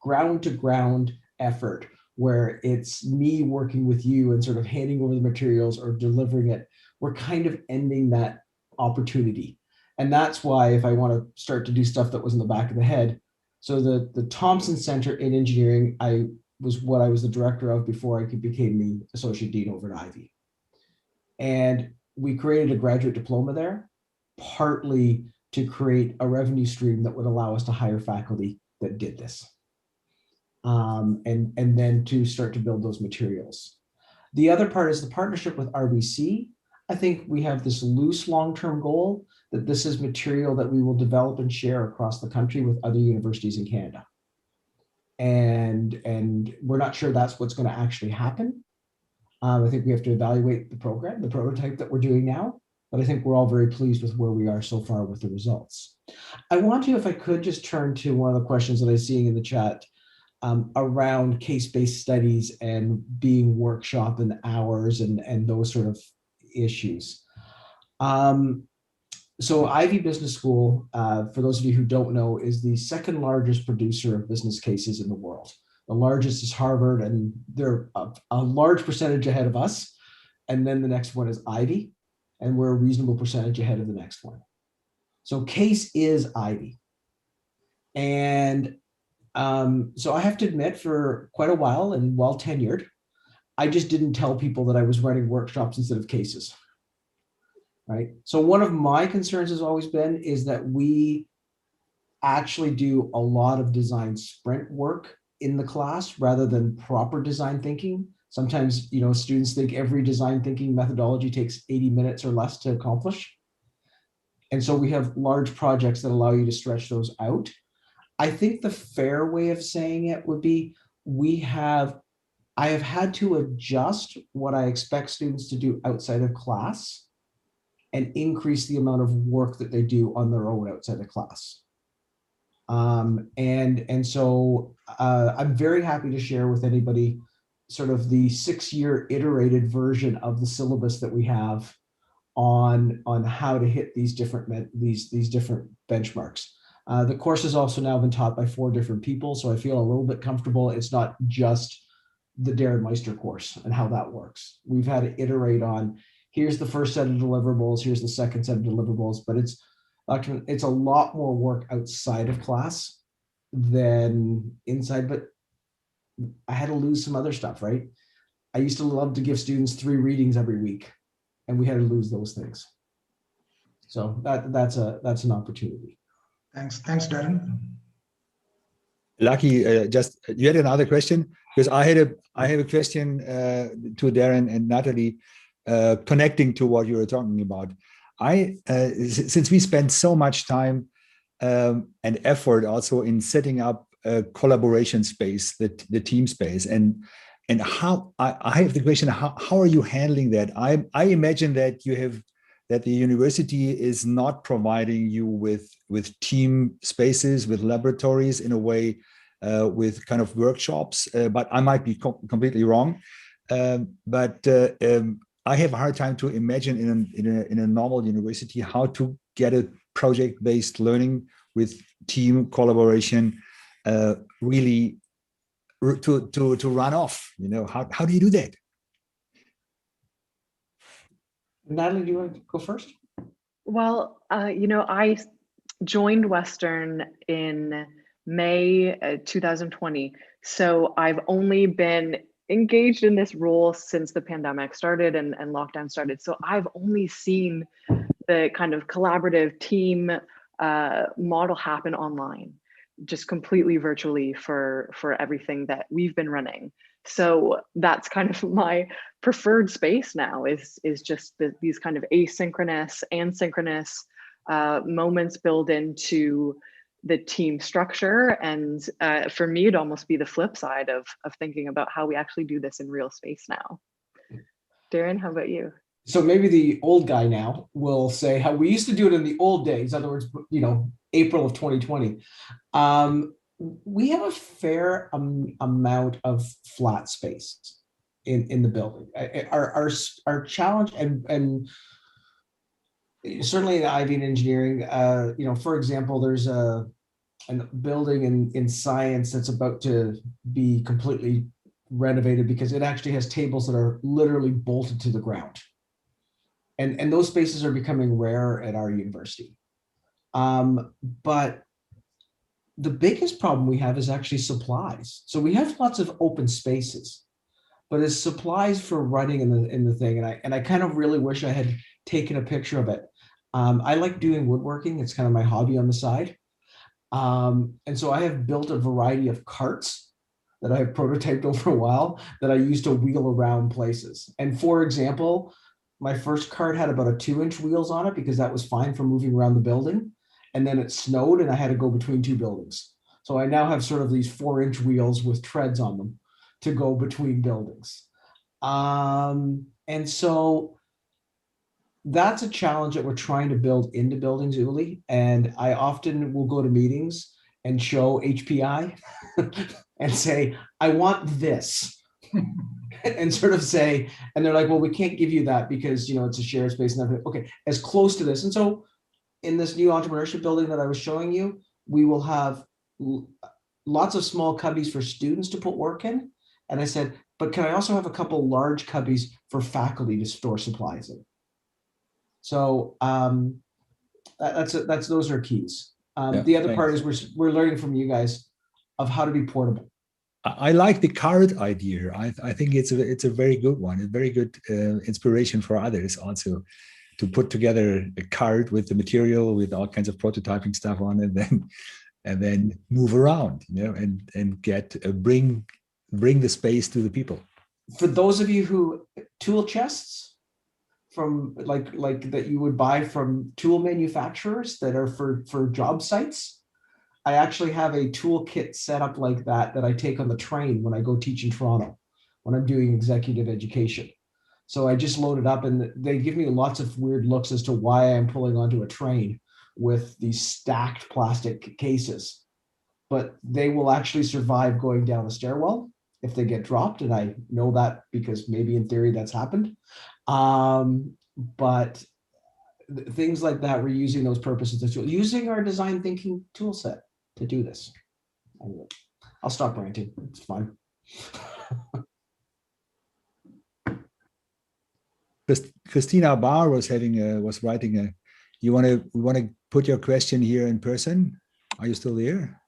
Speaker 3: ground to ground effort, where it's me working with you and sort of handing over the materials or delivering it, we're kind of ending that opportunity. And that's why if I want to start to do stuff that was in the back of the head, so the Thompson Center in Engineering, I was the director of before I became the associate dean over at Ivey. And we created a graduate diploma there, partly to create a revenue stream that would allow us to hire faculty that did this. And then to start to build those materials. The other part is the partnership with RBC. I think we have this loose long-term goal that this is material that we will develop and share across the country with other universities in Canada. and we're not sure that's what's going to actually happen. I think we have to evaluate the program, the prototype that we're doing now, but I think we're all very pleased with where we are so far with the results. I want to, if I could, just turn to one of the questions that I'm seeing in the chat around case-based studies and being workshop and hours and those sort of issues. So Ivey Business School, for those of you who don't know, is the second largest producer of business cases in the world. The largest is Harvard, and they're a large percentage ahead of us. And then the next one is Ivey, and we're a reasonable percentage ahead of the next one. So CASE is Ivey. And so I have to admit, for quite a while and well tenured, I just didn't tell people that I was running workshops instead of cases. Right. So one of my concerns has always been is that we actually do a lot of design sprint work in the class rather than proper design thinking. Sometimes, you know, students think every design thinking methodology takes 80 minutes or less to accomplish. And so we have large projects that allow you to stretch those out. I think the fair way of saying it would be I have had to adjust what I expect students to do outside of class and increase the amount of work that they do on their own outside of class. So I'm very happy to share with anybody sort of the 6-year iterated version of the syllabus that we have on how to hit these different benchmarks. The course has also now been taught by 4 different people, so I feel a little bit comfortable. It's not just the Darren Meister course and how that works. We've had to iterate on, here's the first set of deliverables, here's the second set of deliverables, but it's a lot more work outside of class than inside, but I had to lose some other stuff, right? I used to love to give students 3 readings every week, and we had to lose those things. So that's an opportunity.
Speaker 7: Thanks, Darren.
Speaker 1: Lucky, you had another question? Because I have a question to Darren and Natalie, connecting to what you were talking about. Since we spend so much time and effort also in setting up a collaboration space, the team space, and how I have the question: how are you handling that? I imagine that the university is not providing you with team spaces, with laboratories in a way, with kind of workshops, but I might be completely wrong. I have a hard time to imagine in a normal university how to get a project-based learning with team collaboration really to run off. You know, how do you do that?
Speaker 3: Natalie, do you want to go first?
Speaker 4: Well, I joined Western in May 2020. So I've only been engaged in this role since the pandemic started and lockdown started. So I've only seen the kind of collaborative team model happen online, just completely virtually for everything that we've been running. So that's kind of my preferred space now is just these kind of asynchronous and synchronous moments built into the team structure. And for me, it'd almost be the flip side of thinking about how we actually do this in real space now. Darren, how about you?
Speaker 3: So maybe the old guy now will say how we used to do it in the old days. In other words, April of 2020. We have a fair amount of flat space in the building. Our challenge and certainly in Ivey and engineering, for example, there's a building in science that's about to be completely renovated because it actually has tables that are literally bolted to the ground. And those spaces are becoming rare at our university. But the biggest problem we have is actually supplies. So we have lots of open spaces, but it's supplies for running in the thing. And I kind of really wish I had taken a picture of it. I like doing woodworking. It's kind of my hobby on the side. And so I have built a variety of carts that I have prototyped over a while that I use to wheel around places. And for example, my first cart had about a 2-inch wheels on it because that was fine for moving around the building. And then it snowed and I had to go between 2 buildings. So I now have sort of these 4-inch wheels with treads on them to go between buildings. And so that's a challenge that we're trying to build into buildings, Uli. And I often will go to meetings and show HPI and say, I want this. And sort of say, and they're like, well, we can't give you that because, you know, it's a shared space and everything. Okay, as close to this. And so in this new entrepreneurship building that I was showing you, we will have lots of small cubbies for students to put work in. And I said, but can I also have a couple large cubbies for faculty to store supplies in? So those are keys. The other part is we're learning from you guys of how to be portable.
Speaker 1: I like the card idea. I think it's a very good one, a very good inspiration for others also, to put together a card with the material, with all kinds of prototyping stuff on it, and then move around, you know, and get bring the space to the people.
Speaker 3: For those of you who tool chests from like that you would buy from tool manufacturers that are for job sites, I actually have a toolkit set up like that I take on the train when I go teach in Toronto, when I'm doing executive education. So I just load it up and they give me lots of weird looks as to why I'm pulling onto a train with these stacked plastic cases, but they will actually survive going down a stairwell if they get dropped. And I know that because maybe in theory that's happened. But things like that, we're using those purposes, using our design thinking tool set to do this. Anyway, I'll stop ranting. It's fine.
Speaker 1: Christina Barr was writing you want to put your question here in person? Are you still there,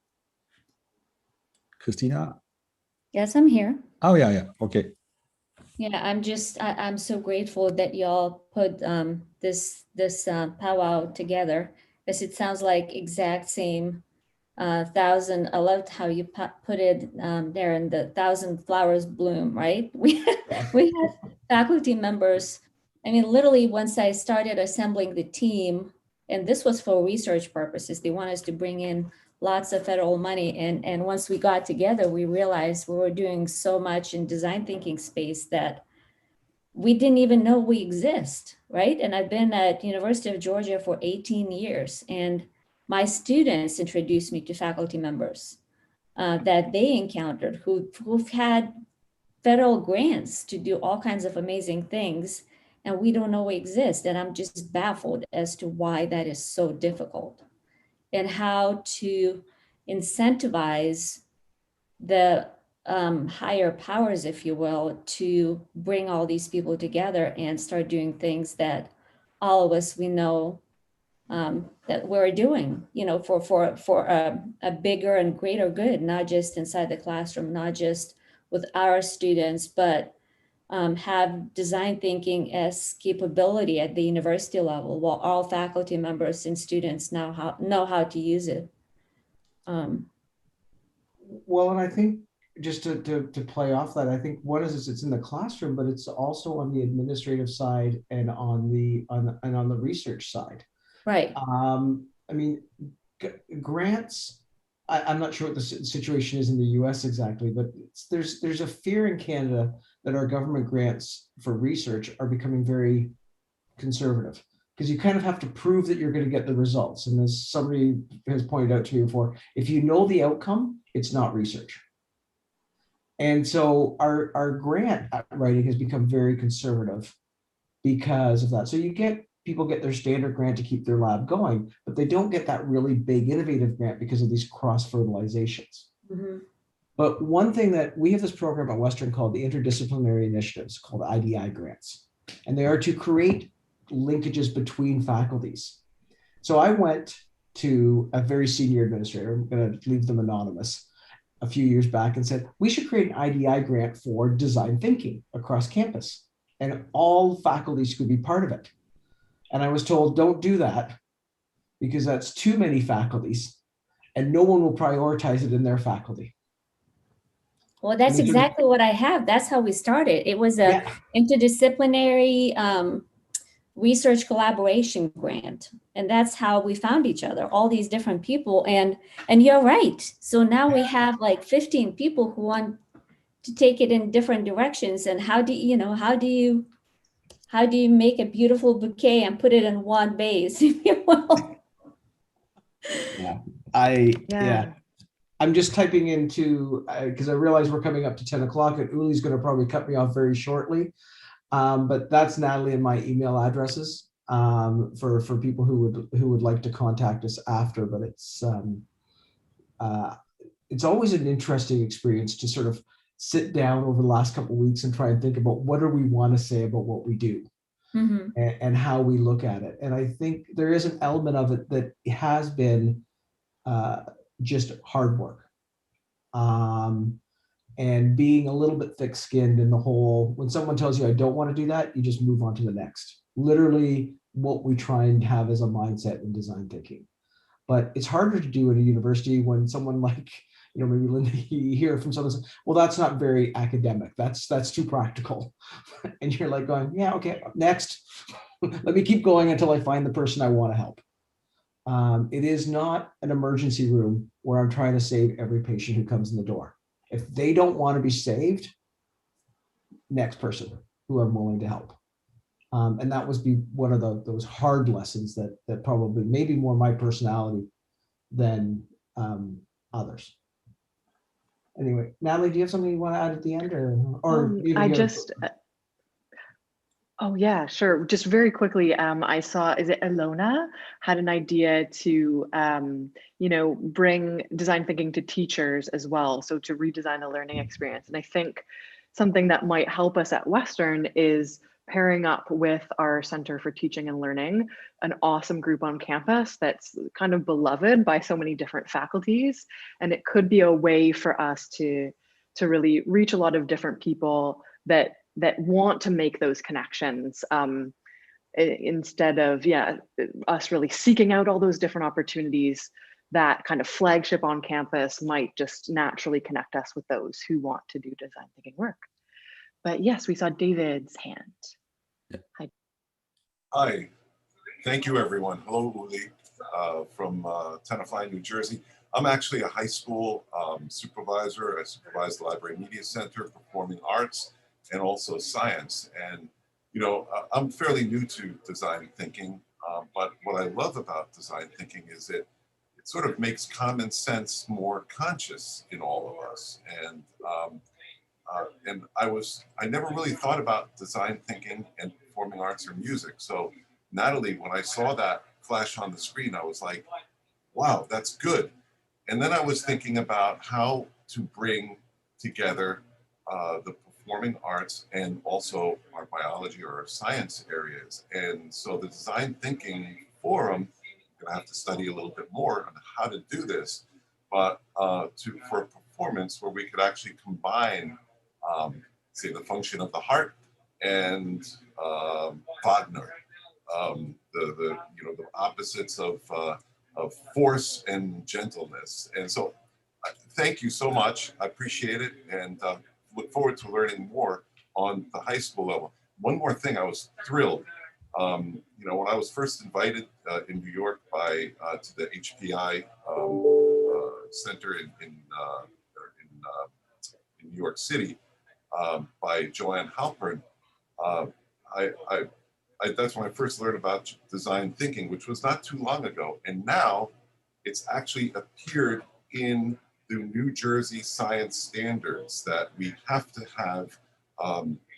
Speaker 1: Christina?
Speaker 8: Yes, I'm here.
Speaker 1: Oh yeah, okay.
Speaker 8: Yeah, I'm so grateful that y'all put this powwow together, because it sounds like exact same 1,000. I loved how you put it there, in the 1,000 flowers bloom, right? We had faculty members. I mean, literally, once I started assembling the team, and this was for research purposes, they want us to bring in lots of federal money. And once we got together, we realized we were doing so much in design thinking space that we didn't even know we exist, right? And I've been at University of Georgia for 18 years, and my students introduced me to faculty members that they encountered who've had federal grants to do all kinds of amazing things, and we don't know we exist. And I'm just baffled as to why that is so difficult, and how to incentivize the higher powers, if you will, to bring all these people together and start doing things that all of us, we know that we're doing, for a bigger and greater good, not just inside the classroom, not just with our students, but have design thinking as capability at the university level, while all faculty members and students now know how to use it.
Speaker 3: Well, and I think just to play off that, I think one is it's in the classroom, but it's also on the administrative side and on the research side.
Speaker 8: Right.
Speaker 3: I mean, grants. I'm not sure what the situation is in the U.S. exactly, but there's a fear in Canada that our government grants for research are becoming very conservative, because you kind of have to prove that you're going to get the results. And as somebody has pointed out to me before, if you know the outcome, it's not research. And so our grant writing has become very conservative because of that. So people get their standard grant to keep their lab going, but they don't get that really big innovative grant because of these cross-fertilizations. Mm-hmm. But one thing that we have this program at Western called the Interdisciplinary Initiatives, called IDI grants, and they are to create linkages between faculties. So I went to a very senior administrator, I'm going to leave them anonymous, a few years back and said, we should create an IDI grant for design thinking across campus, and all faculties could be part of it. And I was told, don't do that, because that's too many faculties and no one will prioritize it in their faculty.
Speaker 8: Well, that's exactly what I have. That's how we started. It was a interdisciplinary research collaboration grant. And that's how we found each other, all these different people. And you're right. So now we have like 15 people who want to take it in different directions. And how do you make a beautiful bouquet and put it in one vase, if you will?
Speaker 3: Yeah. I'm just typing into, because I realize we're coming up to 10 o'clock and Uli's going to probably cut me off very shortly. But that's Natalie and my email addresses for people who would like to contact us after. But it's always an interesting experience to sort of sit down over the last couple of weeks and try and think about what do we want to say about what we do. Mm-hmm. and how we look at it. And I think there is an element of it that has been just hard work. And being a little bit thick-skinned in the whole, when someone tells you, I don't want to do that, you just move on to the next. Literally what we try and have as a mindset in design thinking. But it's harder to do at a university when someone like, maybe Linda, you hear from someone, well, that's not very academic. That's too practical. And you're like going, yeah, okay, next. Let me keep going until I find the person I want to help. It is not an emergency room where I'm trying to save every patient who comes in the door. If they don't want to be saved, next person who I'm willing to help. And that was one of those hard lessons that probably maybe more my personality than others. Anyway, Natalie, do you have something you want to add at the end, or
Speaker 4: oh yeah, sure. Just very quickly, I saw, is it Ilona had an idea to, bring design thinking to teachers as well. So to redesign the learning experience. And I think something that might help us at Western is pairing up with our Center for Teaching and Learning, an awesome group on campus that's kind of beloved by so many different faculties. And it could be a way for us to really reach a lot of different people that want to make those connections instead of us really seeking out all those different opportunities. That kind of flagship on campus might just naturally connect us with those who want to do design thinking work. But yes, we saw David's hand.
Speaker 9: Hi, thank you everyone. Hello, Uli from Tenafly, New Jersey. I'm actually a high school supervisor. I supervise the Library Media Center, Performing Arts, and also science. And, I'm fairly new to design thinking, but what I love about design thinking is it sort of makes common sense more conscious in all of us. And I never really thought about design thinking and performing arts or music. So Natalie, when I saw that flash on the screen, I was like, wow, that's good. And then I was thinking about how to bring together the performing arts and also our biology or our science areas. And so the design thinking forum, I'm gonna have to study a little bit more on how to do this, but for a performance where we could actually combine say the function of the heart and Wagner, the opposites of force and gentleness. And so thank you so much. I appreciate it, and look forward to learning more on the high school level. One more thing, I was thrilled. When I was first invited in New York to the HPI Center in New York City by Joanne Halpern, that's when I first learned about design thinking, which was not too long ago. And now it's actually appeared in the New Jersey science standards that we have to have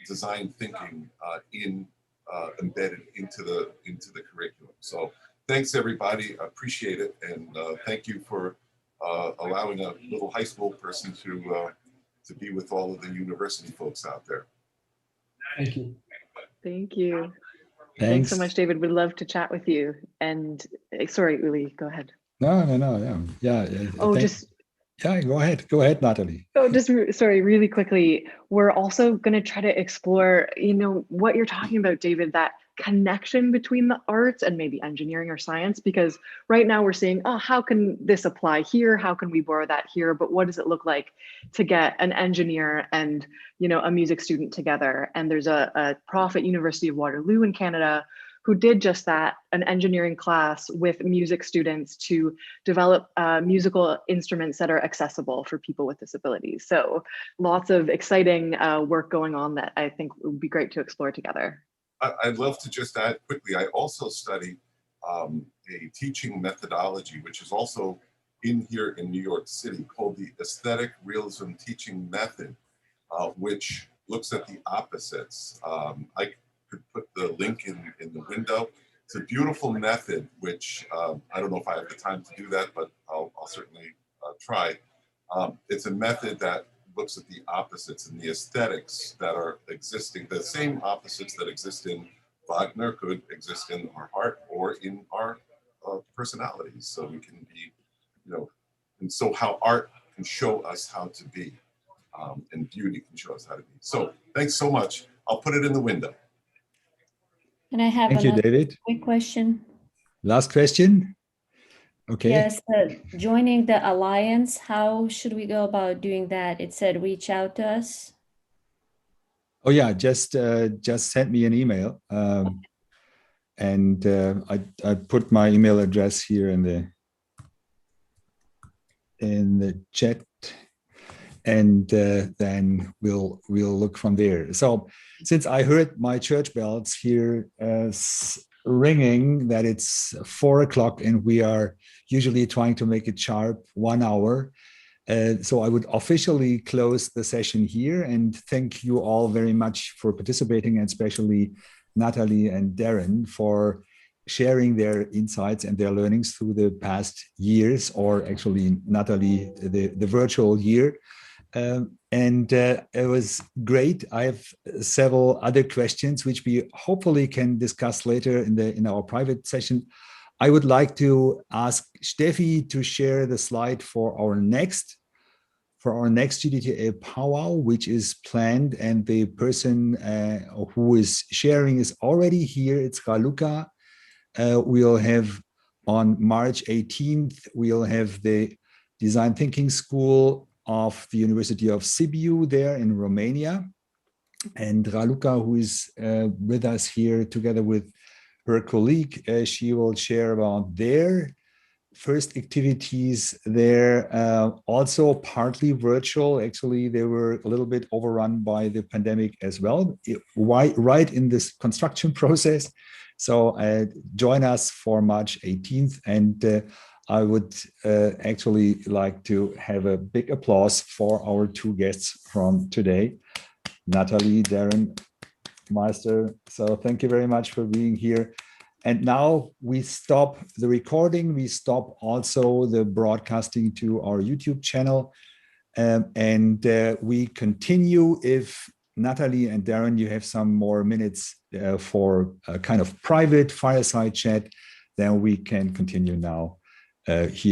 Speaker 9: design thinking embedded into the curriculum. So thanks everybody, I appreciate it. And thank you for allowing a little high school person to be with all of the university folks out there.
Speaker 3: Thank you.
Speaker 4: Thank you. Thanks so much, David. We'd love to chat with you. And sorry, Uli, go ahead.
Speaker 1: No. Yeah.
Speaker 4: Oh,
Speaker 1: go ahead, Natalie.
Speaker 4: Oh, sorry, really quickly. We're also going to try to explore, what you're talking about, David, that connection between the arts and maybe engineering or science, because right now we're seeing, how can this apply here? How can we borrow that here? But what does it look like to get an engineer and, a music student together? And there's a prof at University of Waterloo in Canada who did just that, an engineering class with music students to develop musical instruments that are accessible for people with disabilities. So lots of exciting work going on that I think would be great to explore together.
Speaker 9: I'd love to just add quickly, I also study a teaching methodology, which is also in here in New York City, called the Aesthetic Realism Teaching Method, which looks at the opposites. I could put the link in the window. It's a beautiful method, which I don't know if I have the time to do that, but I'll certainly try. It's a method that looks at the opposites and the aesthetics that are existing. The same opposites that exist in Wagner could exist in our heart or in our personalities. So we can be, you know, and so how art can show us how to be, and beauty can show us how to be. So thanks so much. I'll put it in the window.
Speaker 8: And I have
Speaker 1: Thank you,
Speaker 8: another
Speaker 1: David.
Speaker 8: quick question.
Speaker 1: Last question. Okay.
Speaker 8: Yes, joining the alliance, how should we go about doing that? It said reach out to us.
Speaker 1: Oh yeah, just send me an email, and I put my email address here in the chat, and then we'll look from there. So since I heard my church bells here ringing that it's 4 o'clock and we are usually trying to make it sharp 1 hour, so I would officially close the session here and thank you all very much for participating, and especially Natalie and Darren for sharing their insights and their learnings through the past years, or actually Natalie, the virtual year. And it was great. I have several other questions which we hopefully can discuss later in our private session. I would like to ask Steffi to share the slide for our next GDTA powwow, which is planned, and the person who is sharing is already here. It's Raluca. We'll have on March 18th, we'll have the Design Thinking School of the University of Sibiu there in Romania. And Raluca, who is with us here together with her colleague, she will share about their first activities there, also partly virtual. Actually, they were a little bit overrun by the pandemic as well, right in this construction process. So join us for March 18th. And I would actually like to have a big applause for our two guests from today, Natalie, Darren, Meister. So thank you very much for being here. And now we stop the recording. We stop also the broadcasting to our YouTube channel. And we continue. If Natalie and Darren, you have some more minutes for a kind of private fireside chat, then we can continue now here.